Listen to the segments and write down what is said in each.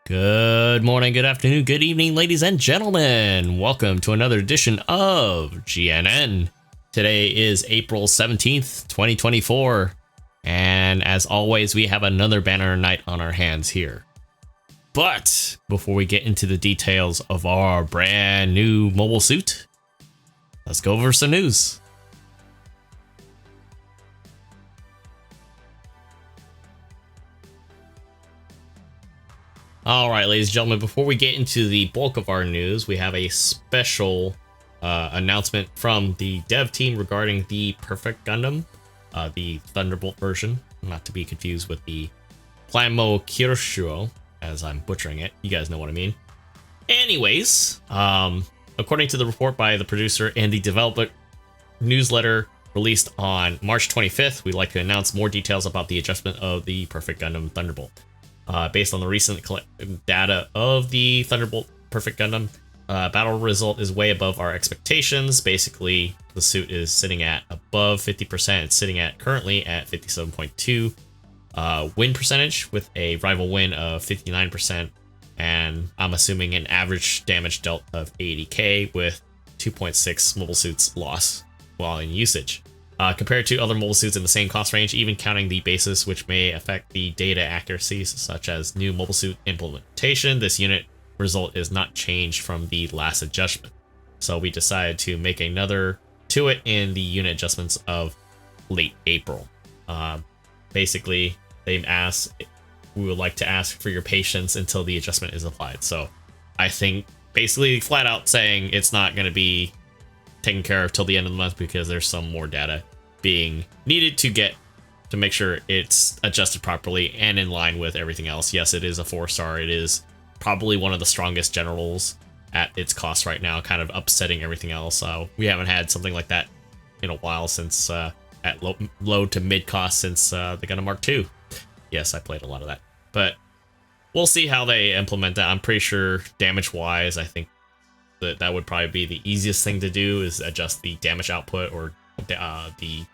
Good morning, good afternoon, good evening, ladies and gentlemen. Welcome to another edition of GNN. Today is April 17th, 2024. And as always, we have another banner night on our hands here. But before we get into the details of our brand new mobile suit, let's go over some news. All right, ladies and gentlemen, before we get into the bulk of our news, we have a special announcement from the dev team regarding the Perfect Gundam, the Thunderbolt version, not to be confused with the Plamo Kirshuo, as I'm butchering it. You guys know what I mean. Anyways, according to the report by the producer and the developer newsletter released on March 25th, we'd like to announce more details about the adjustment of the Perfect Gundam Thunderbolt. Based on the recent data of the Thunderbolt Perfect Gundam, battle result is way above our expectations. Basically, the suit is sitting at above 50%. It's sitting at currently at 57.2 win percentage with a rival win of 59%. And I'm assuming an average damage dealt of 80k with 2.6 mobile suits loss while in usage. Compared to other mobile suits in the same cost range, even counting the basis, which may affect the data accuracies, such as new mobile suit implementation, this unit result is not changed from the last adjustment. So we decided to make another to it in the unit adjustments of late April. Basically, they've asked, we would like to ask for your patience until the adjustment is applied. So I think basically flat out saying it's not going to be taken care of till the end of the month because there's some more data being needed to make sure it's adjusted properly and in line with everything else. Yes, it is a 4-star. It is probably one of the strongest generals at its cost right now, kind of upsetting everything else. We haven't had something like that in a while since at low to mid cost since the Gundam Mark II. Yes, I played a lot of that, but we'll see how they implement that. I'm pretty sure damage wise, I think that would probably be the easiest thing to do is adjust the damage output or the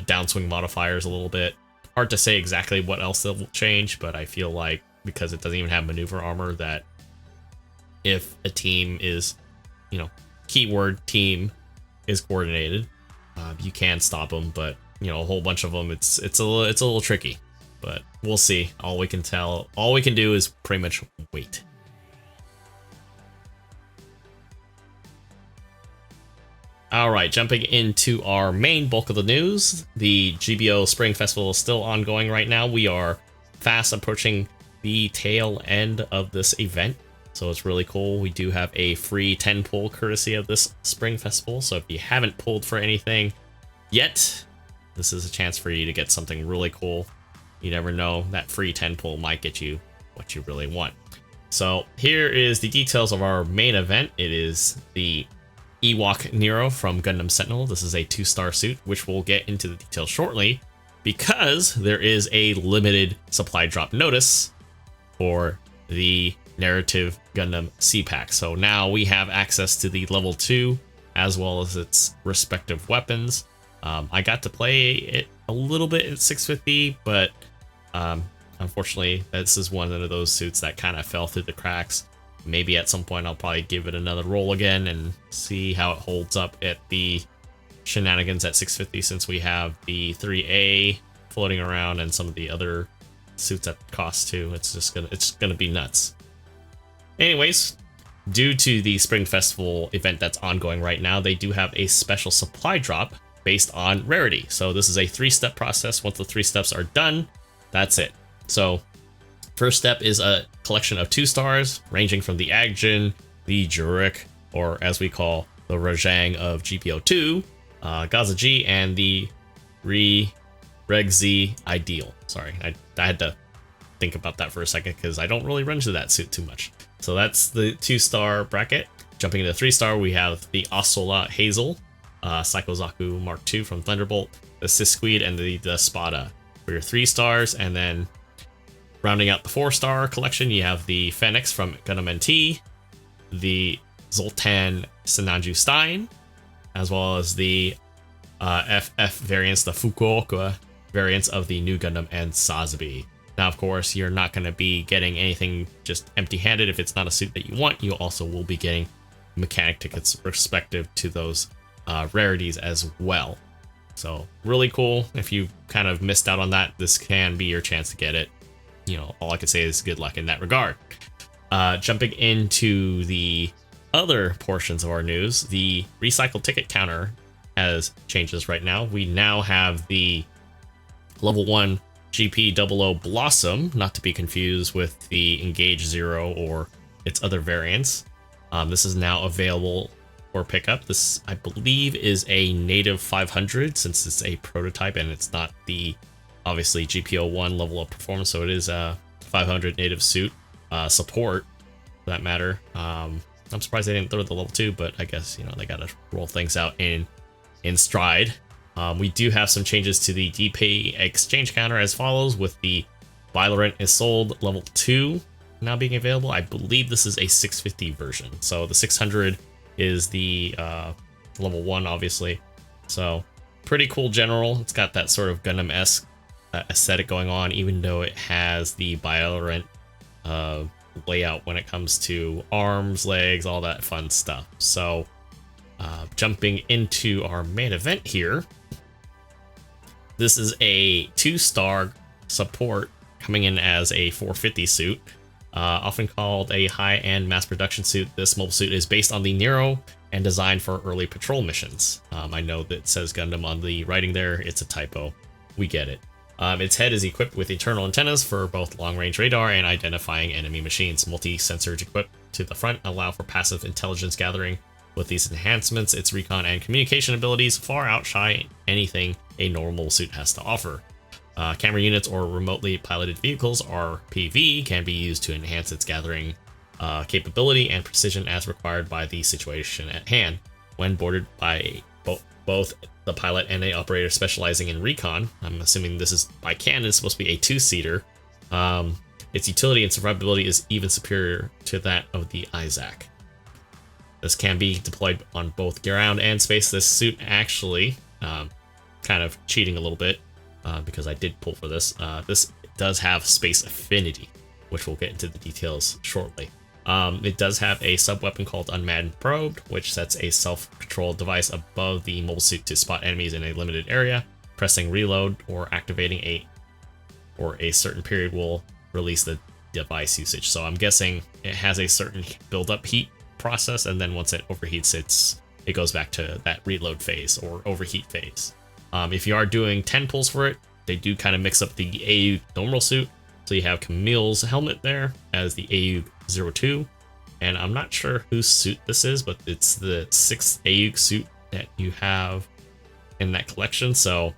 downswing modifiers a little bit. Hard to say exactly what else they'll change, but I feel like because it doesn't even have maneuver armor, that if a team is, keyword team is coordinated, you can stop them. But a whole bunch of them, it's a little tricky. But we'll see. All we can do is pretty much wait. All right, jumping into our main bulk of the news, the GBO Spring Festival is still ongoing right now. We are fast approaching the tail end of this event, so it's really cool. We do have a free 10 pull courtesy of this Spring Festival, so if you haven't pulled for anything yet, this is a chance for you to get something really cool. You never know, that free 10 pull might get you what you really want. So here is the details of our main event. It is the EWAC Nero from Gundam Sentinel. This is a 2-star suit, which we'll get into the details shortly, because there is a limited supply drop notice for the narrative Gundam C-Pack. So now we have access to the level 2 as well as its respective weapons. I got to play it a little bit at 650, but unfortunately, this is one of those suits that kind of fell through the cracks. Maybe at some point I'll probably give it another roll again and see how it holds up at the shenanigans at 650, since we have the 3A floating around and some of the other suits at cost too. It's gonna be nuts. Anyways, due to the Spring Festival event that's ongoing right now, they do have a special supply drop based on rarity. So this is a 3-step process. Once the 3 steps are done, that's it. So first step is a collection of 2 stars, ranging from the Agjin, the Jurek, or as we call the Rajang of GBO2, Gazaji, and the Regzi Ideal. Sorry, I had to think about that for a second because I don't really run into that suit too much. So that's the 2-star bracket. Jumping into 3-star, we have the Osola Hazel, Psychozaku Mark II from Thunderbolt, the Sisquid, and the Spada for your 3 stars, and then rounding out the 4-star collection, you have the Phoenix from Gundam NT, the Zoltan Sinanju Stein, as well as the FF variants, the Fukuoka variants of the new Gundam and Sazabi. Now, of course, you're not going to be getting anything just empty-handed. If it's not a suit that you want, you also will be getting mechanic tickets respective to those rarities as well. So really cool. If you kind of missed out on that, this can be your chance to get it. You know, all I can say is good luck in that regard. Jumping into the other portions of our news, the recycled ticket counter has changes right now. We now have the level 1 GP00 Blossom, not to be confused with the Engage 0 or its other variants. This is now available for pickup. This, I believe, is a native 500 since it's a prototype and it's not the, obviously, GP01 level of performance, so it is a 500 native suit support, for that matter. I'm surprised they didn't throw the level 2, but I guess, you know, they gotta roll things out in stride. We do have some changes to the DP exchange counter as follows, with the Violent is sold level 2 now being available. I believe this is a 650 version. So the 600 is the level 1, obviously. So pretty cool general. It's got that sort of Gundam-esque aesthetic going on, even though it has the Violent layout when it comes to arms, legs, all that fun stuff. So jumping into our main event here, this is a 2-star support coming in as a 450 suit, often called a high-end mass production suit. This mobile suit is based on the Nero and designed for early patrol missions. I know that it says Gundam on the writing there. It's a typo. We get it. Its head is equipped with internal antennas for both long-range radar and identifying enemy machines. Multi-sensors equipped to the front allow for passive intelligence gathering. With these enhancements, its recon and communication abilities far outshine anything a normal suit has to offer. Camera units or remotely piloted vehicles, RPV, can be used to enhance its gathering capability and precision as required by the situation at hand. When boarded by both the pilot and a operator specializing in recon, I'm assuming this is by canon, it's supposed to be a 2-seater, its utility and survivability is even superior to that of the Isaac. This can be deployed on both ground and space. This suit actually, kind of cheating a little bit, because I did pull for this. This does have space affinity, which we'll get into the details shortly. It does have a sub-weapon called Unmanned Probe, which sets a self-controlled device above the mobile suit to spot enemies in a limited area. Pressing reload or activating a certain period will release the device usage. So I'm guessing it has a certain build-up heat process, and then once it overheats, it goes back to that reload phase or overheat phase. If you are doing 10 pulls for it, they do kind of mix up the AU normal suit. So you have Camille's helmet there as the AU-02, and I'm not sure whose suit this is, but it's the 6th AU suit that you have in that collection. So,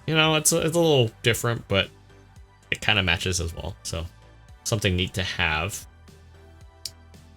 you know, it's a little different, but it kind of matches as well. So something neat to have.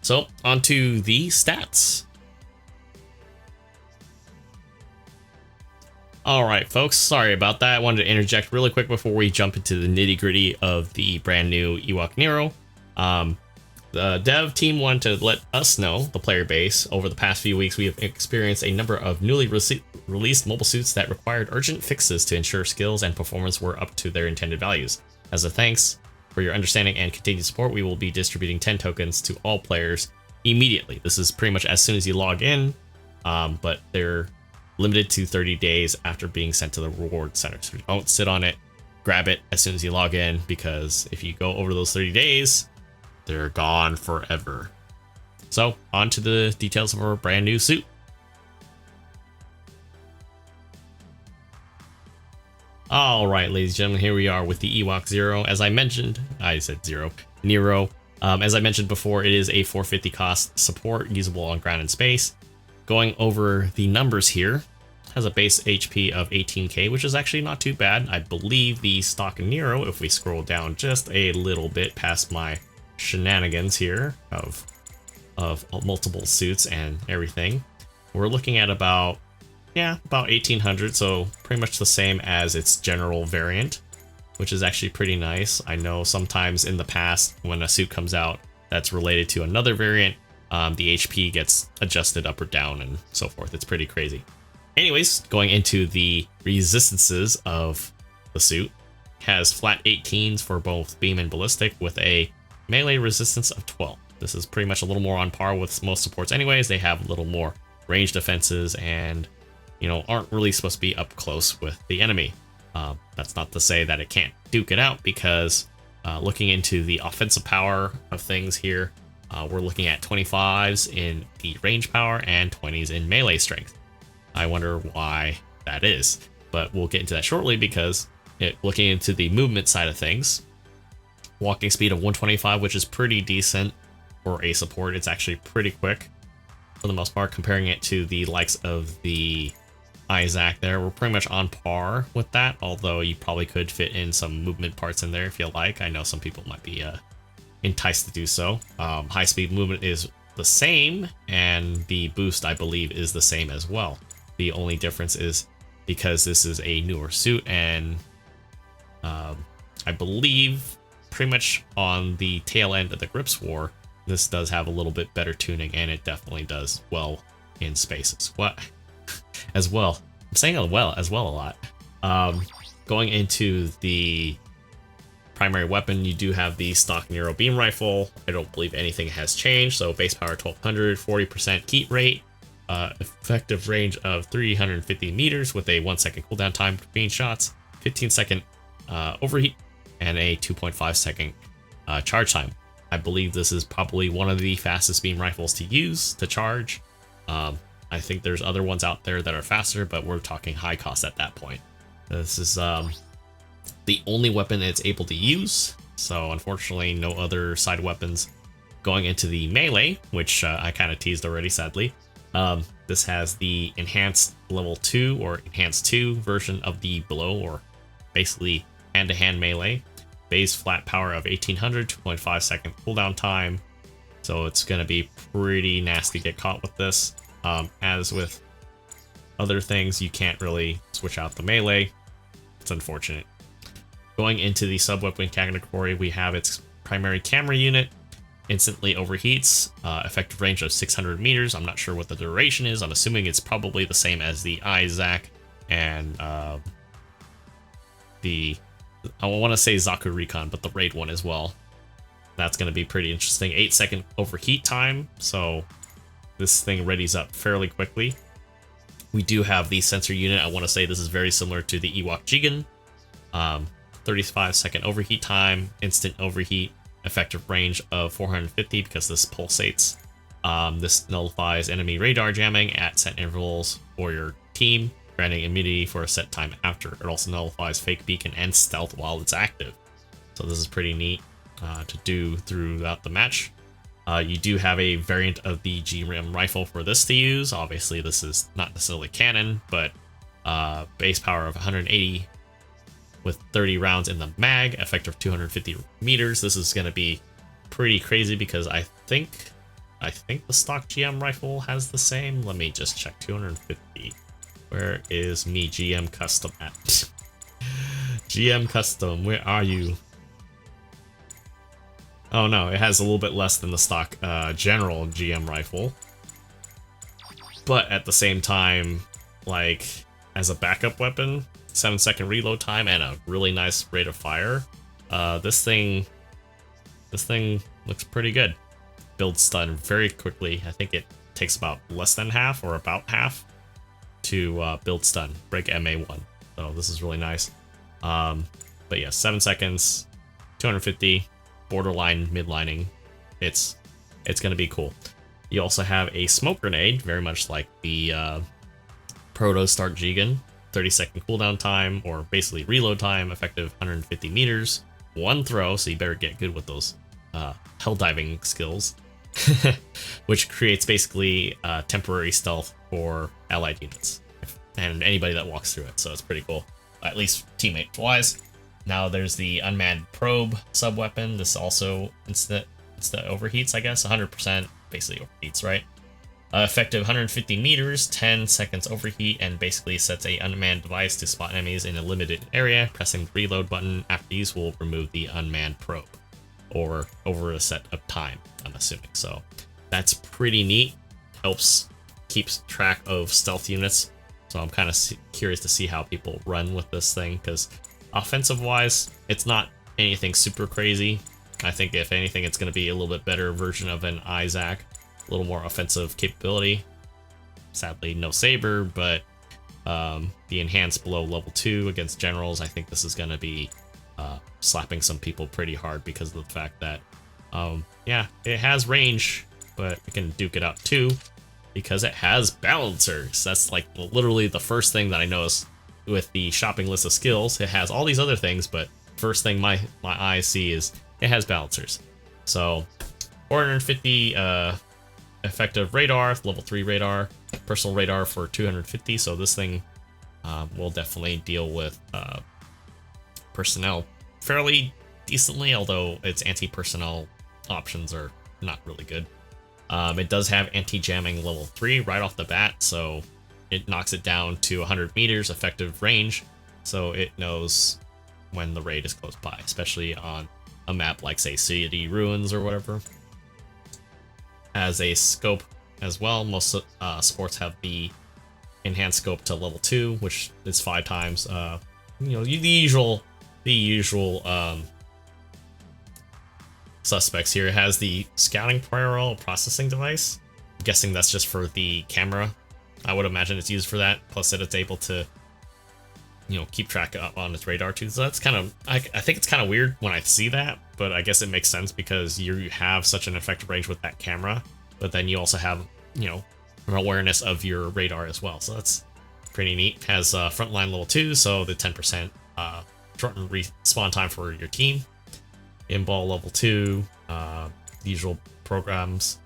So onto the stats. All right, folks, sorry about that. I wanted to interject really quick before we jump into the nitty gritty of the brand new EWAC Nero. The dev team wanted to let us know, the player base, over the past few weeks we have experienced a number of newly released mobile suits that required urgent fixes to ensure skills and performance were up to their intended values. As a thanks for your understanding and continued support, we will be distributing 10 tokens to all players immediately. This is pretty much as soon as you log in, but they're limited to 30 days after being sent to the reward center. So don't sit on it, grab it as soon as you log in, because if you go over those 30 days, they're gone forever. So on to the details of our brand new suit. All right, ladies and gentlemen, here we are with the EWAC 0. As I mentioned, I said 0, Nero. As I mentioned before, it is a 450 cost support, usable on ground and space. Going over the numbers here, has a base HP of 18k, which is actually not too bad. I believe the stock Nero, if we scroll down just a little bit past my shenanigans here of multiple suits and everything, we're looking at about 1800, so pretty much the same as its general variant, which is actually pretty nice. I know sometimes in the past when a suit comes out that's related to another variant, the HP gets adjusted up or down and so forth. It's pretty crazy. Anyways, going into the resistances of the suit, has flat 18s for both beam and ballistic with a melee resistance of 12. This is pretty much a little more on par with most supports anyways. They have a little more range defenses and, you know, aren't really supposed to be up close with the enemy. That's not to say that it can't duke it out, because looking into the offensive power of things here, we're looking at 25s in the range power and 20s in melee strength. I wonder why that is, but we'll get into that shortly, because looking into the movement side of things, walking speed of 125, which is pretty decent for a support. It's actually pretty quick for the most part, comparing it to the likes of the Isaac there. We're pretty much on par with that, although you probably could fit in some movement parts in there if you like. I know some people might be enticed to do so. High speed movement is the same, and the boost, I believe, is the same as well. The only difference is because this is a newer suit, and I believe pretty much on the tail end of the Grips War, this does have a little bit better tuning, and it definitely does well in spaces. What? As well. I'm saying as well a lot. Going into the primary weapon, you do have the stock Nero beam rifle. I don't believe anything has changed. So base power 1200, 40% heat rate, effective range of 350 meters with a 1 second cooldown time between shots, 15-second overheat, and a 2.5 second charge time. I believe this is probably one of the fastest beam rifles to use to charge. I think there's other ones out there that are faster, but we're talking high cost at that point. This is the only weapon it's able to use, so unfortunately no other side weapons. Going into the melee, which I kind of teased already, sadly. This has the enhanced level 2 or enhanced 2 version of the blow, or basically hand-to-hand melee. Base flat power of 1800, 2.5 second cooldown time, so it's going to be pretty nasty to get caught with this. As with other things, you can't really switch out the melee. It's unfortunate. Going into the sub-weapon category, we have its primary camera unit. Instantly overheats, effective range of 600 meters. I'm not sure what the duration is. I'm assuming it's probably the same as the Isaac and I want to say Zaku Recon, but the raid one as well. That's going to be pretty interesting. 8 second overheat time, so this thing readies up fairly quickly. We do have the sensor unit. I want to say this is very similar to the EWAC Nero. 35 second overheat time, instant overheat, effective range of 450 because this pulsates. This nullifies enemy radar jamming at set intervals for your team, granting immunity for a set time after. It also nullifies fake beacon and stealth while it's active. So this is pretty neat to do throughout the match. You do have a variant of the GRAM rifle for this to use. Obviously, this is not necessarily canon, but base power of 180 with 30 rounds in the mag, effective 250 meters. This is going to be pretty crazy because I think the stock GM rifle has the same. Let me just check. 250. Where is me GM Custom at? GM Custom, where are you? Oh no, it has a little bit less than the stock general GM rifle. But at the same time, like, as a backup weapon, 7 second reload time and a really nice rate of fire. This thing looks pretty good. Builds stun very quickly. I think it takes about less than half or about half to build stun, break MA1. So this is really nice. But yeah, 7 seconds, 250, borderline midlining. It's gonna be cool. You also have a smoke grenade, very much like the Proto Start G-Gun. 30 second cooldown time, or basically reload time, effective 150 meters, one throw, so you better get good with those hell diving skills, which creates basically temporary stealth for allied units and anybody that walks through it, so it's pretty cool, at least teammate wise. Now there's the unmanned probe sub weapon. This also instant overheats, I guess. 100% basically overheats, right? Effective 150 meters, 10 seconds overheat, and basically sets a unmanned device to spot enemies in a limited area. Pressing the reload button after these will remove the unmanned probe, or over a set of time, I'm assuming. So that's pretty neat. Helps keeps track of stealth units. So I'm kind of curious to see how people run with this thing, because Offensive-wise, it's not anything super crazy. I think if anything, it's going to be a little bit better version of an Isaac, a little more offensive capability. Sadly, no Saber, but the enhanced below level 2 against generals, I think this is going to be slapping some people pretty hard because of the fact that, yeah, it has range, but it can duke it out too because it has balancers. That's like literally the first thing that I noticed with the shopping list of skills. It has all these other things, but first thing my eyes see is it has balancers. So 450 effective radar, level 3 radar, personal radar for 250. So this thing will definitely deal with personnel fairly decently, although its anti-personnel options are not really good. It does have anti-jamming level 3 right off the bat, so it knocks it down to 100 meters effective range, so it knows when the raid is close by, especially on a map like, say, City Ruins or whatever. Has a scope as well. Most sports have the enhanced scope to level 2, which is 5 times. You know, the usual suspects here. It has the scouting parallel processing device. I'm guessing that's just for the camera. I would imagine it's used for that. Plus, that it's able to, you know, keep track on its radar too. So that's kind of, I think it's kind of weird when I see that, but I guess it makes sense because you have such an effective range with that camera, but then you also have, you know, an awareness of your radar as well. So that's pretty neat. Has frontline level 2, so the 10% shortened respawn time for your team. In-ball level 2, usual programs.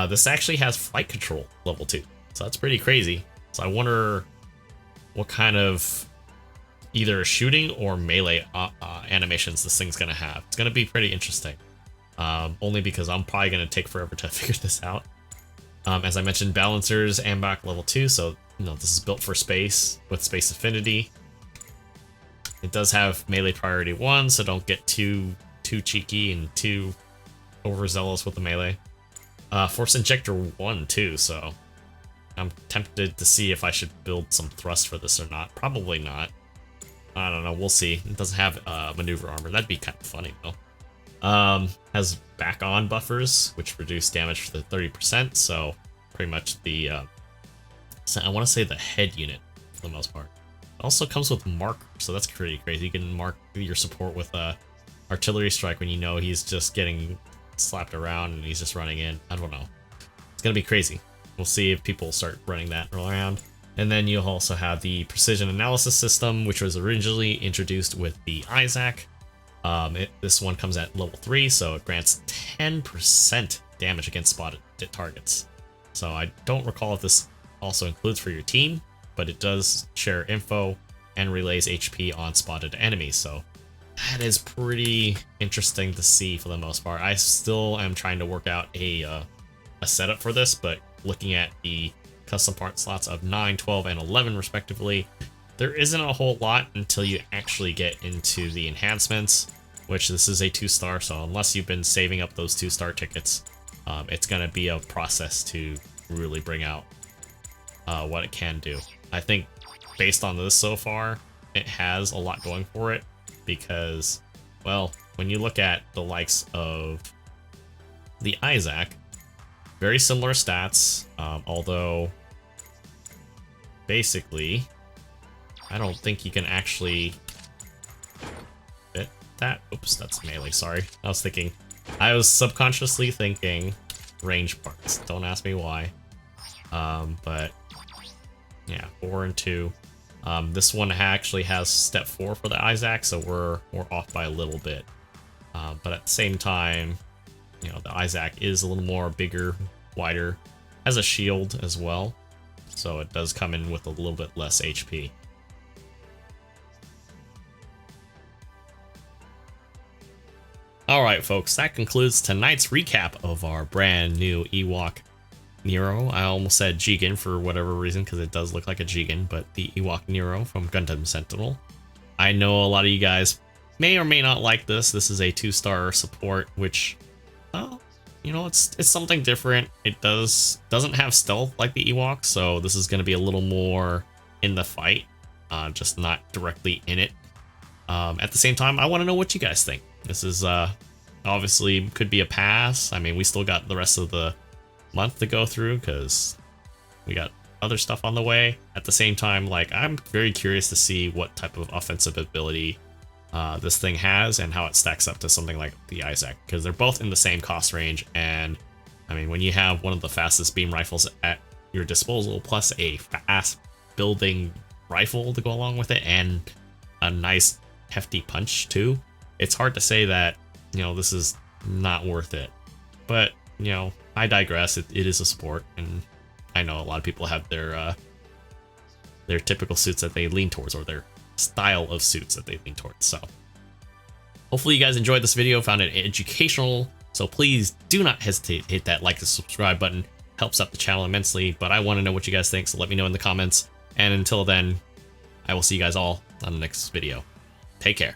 This actually has flight control level 2, so that's pretty crazy. So I wonder what kind of either shooting or melee animations this thing's gonna have. It's gonna be pretty interesting, only because I'm probably gonna take forever to figure this out. As I mentioned, balancers and back level 2, so you know this is built for space with space affinity. It does have melee priority 1, so don't get too cheeky and too overzealous with the melee. Force injector 1 too, so I'm tempted to see if I should build some thrust for this or not. Probably not. I don't know, we'll see. It doesn't have maneuver armor. That'd be kind of funny though. Has back on buffers, which reduce damage to 30%, so pretty much the so I want to say the head unit for the most part. It also comes with marker, so that's pretty crazy. You can mark your support with artillery strike when you know he's just getting slapped around and he's just running in. I don't know. It's gonna be crazy. We'll see if people start running that around. And then you'll also have the precision analysis system, which was originally introduced with the Isaac. This one comes at level 3, so it grants 10% damage against spotted targets. So I don't recall if this also includes for your team, but it does share info and relays HP on spotted enemies. So that is pretty interesting to see for the most part. I still am trying to work out a setup for this, but looking at the custom part slots of 9, 12, and 11 respectively, there isn't a whole lot until you actually get into the enhancements, which this is a 2-star, so unless you've been saving up those 2-star tickets, it's going to be a process to really bring out what it can do. I think based on this so far, it has a lot going for it because, well, when you look at the likes of the Isaac, very similar stats, although basically I don't think you can actually fit that. Oops, that's melee, sorry. I was subconsciously thinking range parts. Don't ask me why. But yeah, 4 and 2. This one actually has step 4 for the Isaac, so we're off by a little bit. But at the same time, you know, the Isaac is a little more bigger, wider, has a shield as well, so it does come in with a little bit less HP. Alright folks, that concludes tonight's recap of our brand new EWAC Nero. I almost said Jigen for whatever reason, because it does look like a Jigen, but the EWAC Nero from Gundam Sentinel. I know a lot of you guys may or may not like this. This is a 2-star support, which, well, you know, it's something different. It doesn't have stealth like the EWAC, so this is going to be a little more in the fight, just not directly in it. At the same time, I want to know what you guys think. This is obviously could be a pass. I mean, we still got the rest of the month to go through because we got other stuff on the way. At the same time, like, I'm very curious to see what type of offensive ability this thing has and how it stacks up to something like the Isaac, because they're both in the same cost range. And I mean, when you have one of the fastest beam rifles at your disposal plus a fast building rifle to go along with it and a nice hefty punch too, it's hard to say that, you know, this is not worth it. But, you know, I digress. It is a sport, and I know a lot of people have their typical suits that they lean towards, or their style of suits that they lean towards. So hopefully you guys enjoyed this video, found it educational. So please do not hesitate to hit that like and subscribe button. Helps out the channel immensely, but I want to know what you guys think, so let me know in the comments. And until then, I will see you guys all on the next video. Take care.